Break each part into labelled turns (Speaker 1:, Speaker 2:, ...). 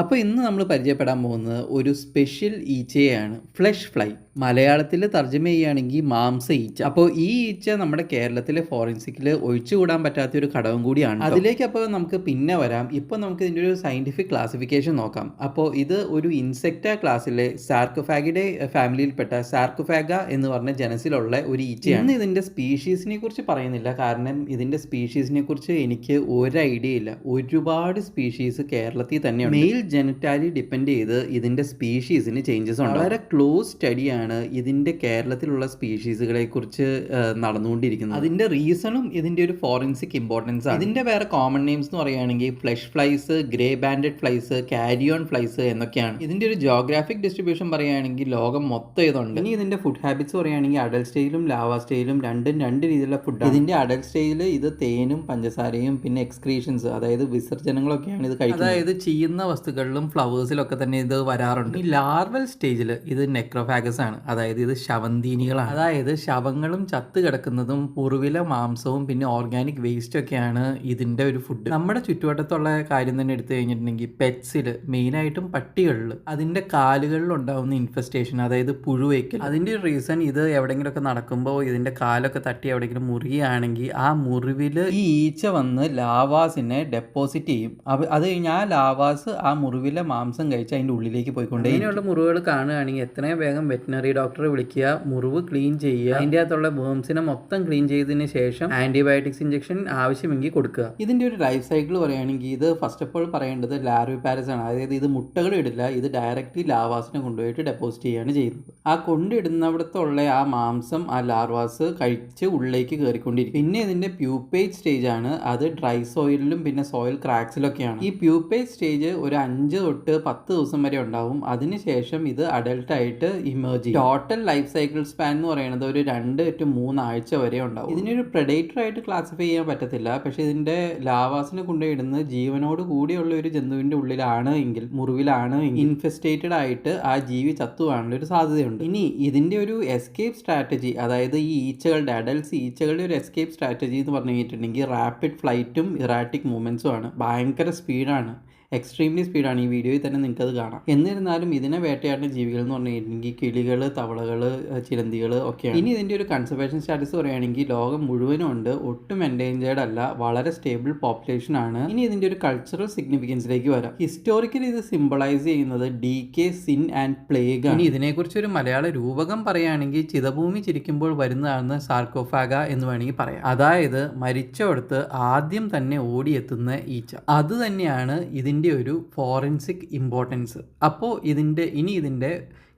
Speaker 1: അപ്പോൾ ഇന്ന് നമ്മൾ പരിചയപ്പെടാൻ പോകുന്നത് ഒരു സ്പെഷ്യൽ ഈച്ചയാണ്, ഫ്ലഷ് ഫ്ലൈ. മലയാളത്തിൽ തർജ്ജമ ചെയ്യുകയാണെങ്കിൽ മാംസ ഈച്ച. അപ്പോൾ ഈ ഈച്ച നമ്മുടെ കേരളത്തിലെ ഫോറൻസിക്കിൽ ഒഴിച്ചുകൂടാൻ പറ്റാത്തൊരു ഘടകം കൂടിയാണ്. അതിലേക്ക് അപ്പോൾ നമുക്ക് പിന്നെ വരാം. ഇപ്പോൾ നമുക്ക് ഇതിൻ്റെ ഒരു സയൻറ്റിഫിക് ക്ലാസിഫിക്കേഷൻ നോക്കാം. അപ്പോൾ ഇത് ഒരു ഇൻസെക്റ്റ ക്ലാസ്സിലെ സാർക്കോഫാഗിഡെ ഫാമിലിയിൽപ്പെട്ട സാർക്കോഫാഗ എന്ന് പറഞ്ഞ ജനസിലുള്ള ഒരു ഈച്ചയാണ്. ഇന്ന് ഇതിൻ്റെ സ്പീഷീസിനെ കുറിച്ച് പറയുന്നില്ല, കാരണം ഇതിൻ്റെ സ്പീഷീസിനെ കുറിച്ച് എനിക്ക് ഒരു ഐഡിയ ഇല്ല. ഒരുപാട് സ്പീഷീസ് കേരളത്തിൽ തന്നെയുണ്ട്. മെയിൽ ജെനിറ്റാലി ഡിപ്പെൻഡ് ചെയ്ത് ഇതിൻ്റെ സ്പീഷീസിന് ചേഞ്ചസ് ഉണ്ട്. വളരെ ക്ലോസ് സ്റ്റഡിയാണ് ഇതിൻ്റെ കേരളത്തിലുള്ള സ്പീഷീസുകളെ കുറിച്ച് നടന്നുകൊണ്ടിരിക്കുന്നത്. അതിൻ്റെ റീസണും ഇതിൻ്റെ ഒരു ഫോറൻസിക് ഇമ്പോർട്ടൻസ് ആണ്. ഇതിൻ്റെ വേറെ കോമൺ നെയിംസ് എന്ന് പറയുകയാണെങ്കിൽ flesh flies, grey banded flies, carrion flies എന്നൊക്കെയാണ്. ഇതിൻ്റെ ഒരു ജോഗ്രാഫിക് ഡിസ്ട്രിബ്യൂഷൻ പറയുകയാണെങ്കിൽ ലോകം മൊത്തം ഇതുണ്ട്. ഇനി ഇതിൻ്റെ ഫുഡ് ഹാബിറ്റ്സ് പറയുകയാണെങ്കിൽ അഡൽട്ട് സ്റ്റേജിലും ലാവ സ്റ്റേജിലും രണ്ടും രണ്ട് രീതിയിലുള്ള ഫുഡ്. ഇതിൻ്റെ അഡൽട്ട് സ്റ്റേജിൽ ഇത് തേനും പഞ്ചസാരയും പിന്നെ എക്സ്ക്രീഷൻസ്, അതായത് വിസർജനങ്ങളൊക്കെയാണ് ഇത് കഴിക്കുന്നത്. അതായത് ചെയ്യുന്ന വസ്തുക്കളിലും ഫ്ലവേഴ്സിലൊക്കെ തന്നെ ഇത് വരാറുണ്ട്. ഈ ലാർവൽ സ്റ്റേജിൽ ഇത് നെക്രോഫാഗസ് ആണ്, അതായത് ഇത് ശവന്തീനികളാണ്. അതായത് ശവങ്ങളും ചത്ത് കിടക്കുന്നതും പുറുവില മാംസവും പിന്നെ ഓർഗാനിക് വേസ്റ്റ് ഒക്കെയാണ് ഇതിൻ്റെ ഒരു ഫുഡ്. നമ്മുടെ ചുറ്റുവട്ടത്തുള്ള കാര്യം തന്നെ എടുത്തു കഴിഞ്ഞിട്ടുണ്ടെങ്കിൽ പെറ്റ്സിൽ, മെയിനായിട്ടും പട്ടികളിൽ അതിൻ്റെ കാലുകളിൽ ഉണ്ടാകുന്ന ഇൻഫെസ്റ്റേഷൻ, അതായത് പുഴുവയ്ക്കൽ. അതിൻ്റെ റീസൺ ഇത് എവിടെയെങ്കിലുമൊക്കെ നടക്കുമ്പോൾ ഇതിൻ്റെ കാലൊക്കെ തട്ടി എവിടെയെങ്കിലും മുറിയുകയാണെങ്കിൽ ആ മുറിവിൽ ഈ ഈച്ച വന്ന് ലാവാസിനെ ഡെപ്പോസിറ്റ് ചെയ്യും. അത് കഴിഞ്ഞാൽ ആ ലാവാസ് ആ മുറിവിലെ മാംസം കഴിച്ച് അതിൻ്റെ ഉള്ളിലേക്ക് പോയിക്കൊണ്ട് ഇങ്ങനെയുള്ള മുറിവുകൾ കാണുകയാണെങ്കിൽ എത്രയും വേഗം വെറ്റിനറി ഡോക്ടറെ വിളിക്കുക, മുറിവ് ക്ലീൻ ചെയ്യുക, അതിൻ്റെ അകത്തുള്ള വേംസിനെ മൊത്തം ക്ലീൻ ചെയ്തതിന് ശേഷം ആൻറ്റിബയോട്ടിക്സ് ഇഞ്ചക്ഷൻ ആവശ്യമെങ്കിൽ കൊടുക്കുക. ഇതിൻ്റെ ഒരു ലൈഫ് സൈക്കിൾ പറയുകയാണെങ്കിൽ ഇത് ഫസ്റ്റ് ഓഫ് ഓൾ പറയേണ്ടത് ലാർവി പാരസ് ആണ്. അതായത് ഇത് മുട്ടകൾ ഇടില്ല, ഇത് ഡയറക്റ്റ്ലി ലാവാസിനെ കൊണ്ടുപോയിട്ട് ഡെപ്പോസിറ്റ് ചെയ്യുകയാണ് ചെയ്യുന്നത്. ആ കൊണ്ടിടുന്നിടത്തുള്ള ആ മാംസം ആ ലാർവാസ് കഴിച്ച് ഉള്ളിലേക്ക് കയറിക്കൊണ്ടിരിക്കും. പിന്നെ ഇതിൻ്റെ പ്യൂപ്പേജ് സ്റ്റേജ് ആണ്. അത് ഡ്രൈ സോയിലിലും പിന്നെ സോയിൽ ക്രാക്സിലൊക്കെയാണ്. ഈ പ്യൂപ്പേജ് സ്റ്റേജ് ഒരു 5 തൊട്ട് 10 ദിവസം വരെ ഉണ്ടാവും. അതിനുശേഷം ഇത് അഡൽട്ടായിട്ട് ഇമേജ് ചെയ്യും. ടോട്ടൽ ലൈഫ് സൈക്കിൾ സ്പാൻ എന്ന് പറയുന്നത് ഒരു 2 to 3 ആഴ്ച വരെ ഉണ്ടാവും. ഇതിനൊരു പ്രെഡേറ്റർ ആയിട്ട് ക്ലാസിഫൈ ചെയ്യാൻ പറ്റത്തില്ല, പക്ഷേ ഇതിൻ്റെ ലാവാസിനെ കൊണ്ടുപോയിടുന്നത് ജീവനോട് കൂടിയുള്ള ഒരു ജന്തുവിൻ്റെ ഉള്ളിലാണ് എങ്കിൽ, മുറിവിലാണ് എങ്കിൽ ഇൻഫെസ്റ്റേറ്റഡ് ആയിട്ട് ആ ജീവി ചത്തുവാനുള്ള ഒരു സാധ്യതയുണ്ട്. ഇനി ഇതിൻ്റെ ഒരു എസ്കേപ്പ് സ്ട്രാറ്റജി, അതായത് ഈ ഈച്ചകളുടെ അഡൽട്സ് ഈച്ചകളുടെ ഒരു എസ്കേപ്പ് സ്ട്രാറ്റജി എന്ന് പറഞ്ഞു കഴിഞ്ഞിട്ടുണ്ടെങ്കിൽ റാപ്പിഡ് ഫ്ലൈറ്റും ഇറാറ്റിക് മൂവ്മെൻറ്റ്സും ആണ്. ഭയങ്കര സ്പീഡാണ്, എക്സ്ട്രീംലി സ്പീഡാണ്. ഈ വീഡിയോയിൽ തന്നെ നിങ്ങൾക്കത് കാണാം. എന്നിരുന്നാലും ഇതിനെ വേട്ടയാടുന്ന ജീവികൾ എന്ന് പറഞ്ഞു കഴിഞ്ഞിട്ടുണ്ടെങ്കിൽ കിളികൾ, തവളകൾ, ചിലന്തികൾ ഒക്കെയാണ്. ഇനി ഇതിൻ്റെ ഒരു കൺസർവേഷൻ സ്റ്റാറ്റസ് പറയുകയാണെങ്കിൽ ലോകം മുഴുവനും ഉണ്ട്, ഒട്ടും എൻഡേഞ്ചേർഡ് അല്ല, വളരെ സ്റ്റേബിൾ പോപ്പുലേഷൻ ആണ്. ഇനി ഇതിൻ്റെ ഒരു കൾച്ചറൽ സിഗ്നിഫിക്കൻസിലേക്ക് വരാം. ഹിസ്റ്റോറിക്കലി ഇത് സിംബിളൈസ് ചെയ്യുന്നത് ഡീകേ, സിൻ ആൻഡ് പ്ലേഗ് ആണ്. ഇനി ഇതിനെക്കുറിച്ച് ഒരു മലയാള രൂപകം പറയുകയാണെങ്കിൽ ചിതഭൂമി ചിരിക്കുമ്പോൾ വരുന്നതാണ് സാർക്കോഫാഗ എന്ന് വേണമെങ്കിൽ പറയാം. അതായത് മരിച്ചോടത്ത് ആദ്യം തന്നെ ഓടിയെത്തുന്ന ഈച്ച. അത് തന്നെയാണ് ഇതിൻ്റെ ഒരു ഫോറൻസിക് ഇമ്പോർട്ടൻസ്. അപ്പോൾ ഇതിൻ്റെ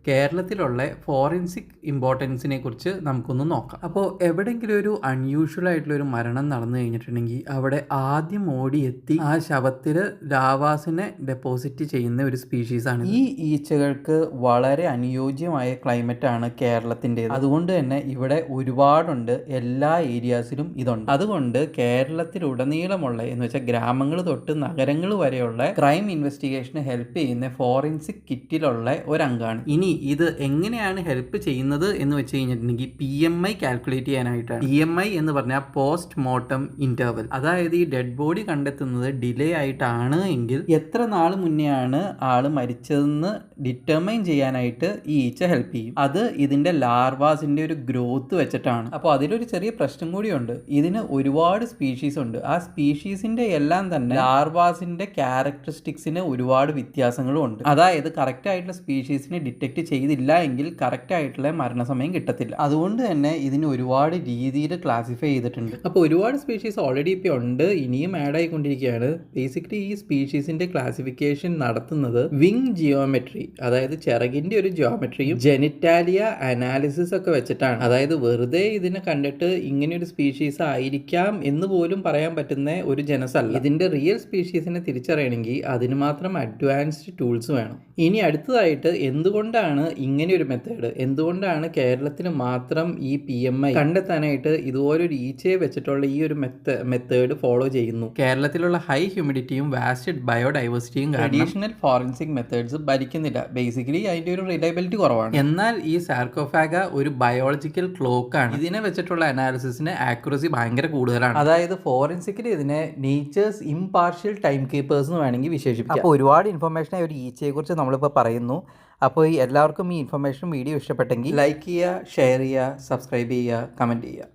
Speaker 1: കേരളത്തിലുള്ള ഫോറൻസിക് ഇമ്പോർട്ടൻസിനെ കുറിച്ച് നമുക്കൊന്ന് നോക്കാം. അപ്പോൾ എവിടെയെങ്കിലും ഒരു അൺയൂഷ്വൽ ആയിട്ടുള്ളൊരു മരണം നടന്നു കഴിഞ്ഞിട്ടുണ്ടെങ്കിൽ അവിടെ ആദ്യം ഓടിയെത്തി ആ ശവത്തിൽ ലാവാസിനെ ഡെപ്പോസിറ്റ് ചെയ്യുന്ന ഒരു സ്പീഷീസാണ്. ഈ ഈച്ചകൾക്ക് വളരെ അനുയോജ്യമായ ക്ലൈമറ്റാണ് കേരളത്തിൻ്റേത്. അതുകൊണ്ട് തന്നെ ഇവിടെ ഒരുപാടുണ്ട്, എല്ലാ ഏരിയാസിലും ഇതുണ്ട്. അതുകൊണ്ട് കേരളത്തിലുടനീളമുള്ള എന്ന് വെച്ചാൽ ഗ്രാമങ്ങൾ തൊട്ട് നഗരങ്ങൾ വരെയുള്ള ക്രൈം ഇൻവെസ്റ്റിഗേഷന് ഹെൽപ്പ് ചെയ്യുന്ന ഫോറൻസിക് കിറ്റിലുള്ള ഒരംഗമാണ്. ഇനി ഇത് എങ്ങനെയാണ് ഹെൽപ്പ് ചെയ്യുന്നത് എന്ന് വെച്ച് കഴിഞ്ഞിട്ടുണ്ടെങ്കിൽ PMI കാൽക്കുലേറ്റ് ചെയ്യാനായിട്ടാണ്. PMI എന്ന് പറഞ്ഞാൽ പോസ്റ്റ് മോർട്ടം ഇന്റർവൽ. അതായത് ഈ ഡെഡ് ബോഡി കണ്ടെത്തുന്നത് ഡിലേ ആയിട്ടാണ് എങ്കിൽ എത്ര നാൾ മുന്നെയാണ് ആള് മരിച്ചതെന്ന് ഡിറ്റർമൈൻ ചെയ്യാനായിട്ട് ഈ ഈച്ച ഹെൽപ്പ് ചെയ്യും. അത് ഇതിന്റെ ലാർവാസിന്റെ ഒരു ഗ്രോത്ത് വെച്ചിട്ടാണ്. അപ്പോൾ അതിലൊരു ചെറിയ പ്രശ്നം കൂടിയുണ്ട്. ഇതിന് ഒരുപാട് സ്പീഷീസ് ഉണ്ട്. ആ സ്പീഷീസിന്റെ എല്ലാം തന്നെ ലാർവാസിന്റെ ക്യാരക്ടറിസ്റ്റിക്സിന് ഒരുപാട് വ്യത്യാസങ്ങളും ഉണ്ട്. അതായത് കറക്റ്റ് ആയിട്ടുള്ള സ്പീഷീസിനെ ഡിറ്റക്ട് ചെയ്തില്ല എങ്കിൽ കറക്റ്റ് ആയിട്ടുള്ള മരണസമയം കിട്ടത്തില്ല. അതുകൊണ്ട് തന്നെ ഇതിന് ഒരുപാട് രീതിയിൽ ക്ലാസിഫൈ ചെയ്തിട്ടുണ്ട്. അപ്പോൾ ഒരുപാട് സ്പീഷീസ് ഓൾറെഡി ഇപ്പോൾ ഉണ്ട്, ഇനിയും ആഡ് ആയിക്കൊണ്ടിരിക്കുകയാണ്. ബേസിക്കലി ഈ സ്പീഷീസിന്റെ ക്ലാസിഫിക്കേഷൻ നടത്തുന്നത് വിങ് ജിയോമെട്രി, അതായത് ചിറകിന്റെ ഒരു ജിയോമെട്രിയും ജെനിറ്റാലിയ അനാലിസിസ് ഒക്കെ വെച്ചിട്ടാണ്. അതായത് വെറുതെ ഇതിനെ കണ്ടിട്ട് ഇങ്ങനെ ഒരു സ്പീഷീസ് ആയിരിക്കാം എന്ന് പോലും പറയാൻ പറ്റുന്ന ഒരു ജനസല്ല. ഇതിന്റെ റിയൽ സ്പീഷീസിനെ തിരിച്ചറിയണമെങ്കിൽ അതിന് മാത്രം അഡ്വാൻസ്ഡ് ടൂൾസ് വേണം. ഇനി അടുത്തതായിട്ട് എന്തുകൊണ്ടാണ് എന്തുകൊണ്ടാണ് ഇങ്ങനെയൊരു മെത്തേഡ്, എന്തുകൊണ്ടാണ് കേരളത്തിൽ മാത്രം ഈ PMI കണ്ടെത്താനായിട്ട് ഇതുപോലൊരു ഈച്ചയെ വെച്ചിട്ടുള്ള ഈ ഒരു മെത്തേഡ് ഫോളോ ചെയ്യുന്നു? കേരളത്തിലുള്ള ഹൈ ഹ്യൂമിഡിറ്റിയും വാസ്റ്റ് ബയോഡൈവേഴ്സിറ്റിയും ട്രഡീഷണൽ ഫോറൻസിക് മെത്തേഡ്സ് ഭരിക്കുന്നില്ല. ബേസിക്കലി അതിൻ്റെ ഒരു റിലയബിലിറ്റി കുറവാണ്. എന്നാൽ ഈ സാർക്കോഫാഗ ഒരു ബയോളജിക്കൽ ക്ലോക്ക് ആണ്. ഇതിനെ വെച്ചിട്ടുള്ള അനാലിസിസിന് ആക്യുറസി ഭയങ്കര കൂടുതലാണ്. അതായത് ഫോറൻസിക്കലി ഇതിനെ നേച്ചേഴ്സ് ഇംപാർഷ്യൽ ടൈം കീപ്പേഴ്സ് എന്ന് വേണമെങ്കിൽ വിശേഷിപ്പിക്കാം. അപ്പോൾ ഒരുപാട് ഇൻഫർമേഷൻ ഒരു ഈച്ചയെക്കുറിച്ച് നമ്മളിപ്പോൾ പറയുന്നു. അപ്പോൾ എല്ലാവർക്കും ഈ ഇൻഫർമേഷൻ വീഡിയോ ഇഷ്ടപ്പെട്ടെങ്കിൽ ലൈക്ക് ചെയ്യുക, ഷെയർ ചെയ്യുക, സബ്സ്ക്രൈബ് ചെയ്യുക, കമൻറ്റ് ചെയ്യുക.